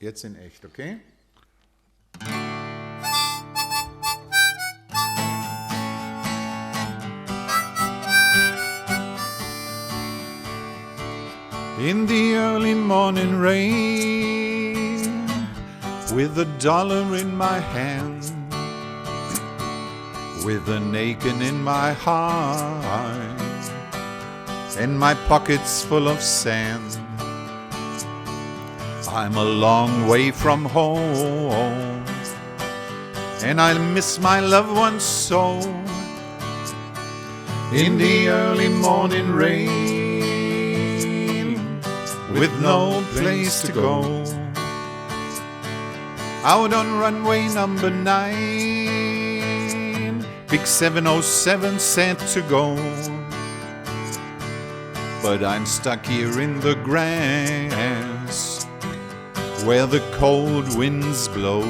Jetzt in echt, okay? In the early morning rain, with $1 in my hand, with an aching in my heart, and my pockets full of sand. I'm a long way from home, and I miss my loved ones so. In the early morning rain, with no place to go, out on runway number 9, big 707 set to go. But I'm stuck here in the grass, where the cold winds blow.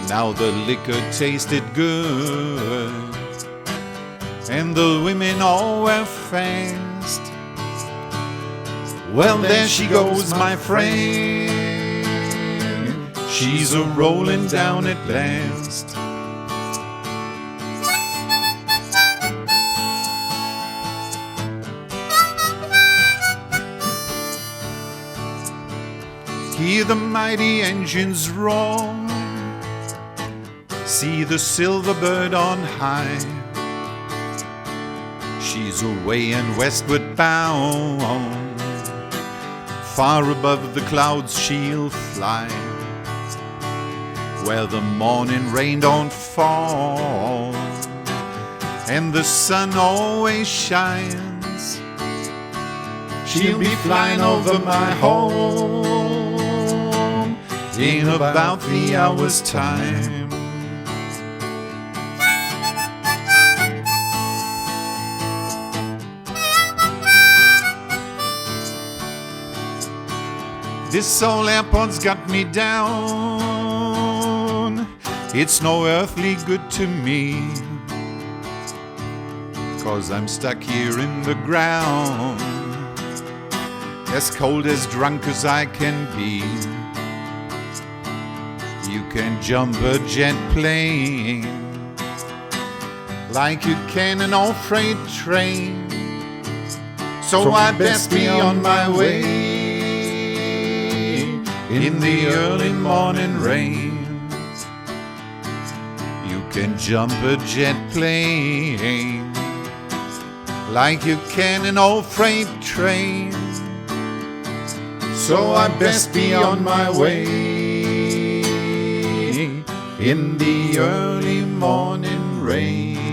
Now the liquor tasted good, and the women all were fast. Well, there she goes, my friend, she's a-rolling down at last. Hear the mighty engines roar, see the silver bird on high. She's away and westward bound, far above the clouds she'll fly, where the morning rain don't fall and the sun always shines. She'll be flying over my home in about the hour's time. This old airport's got me down, it's no earthly good to me, 'cause I'm stuck here in the ground, as cold, as drunk as I can be. You can jump a jet plane like you can an old freight train, so I best be on my way in the early morning rain. You can jump a jet plane like you can an old freight train, so I best be on my way in the early morning rain.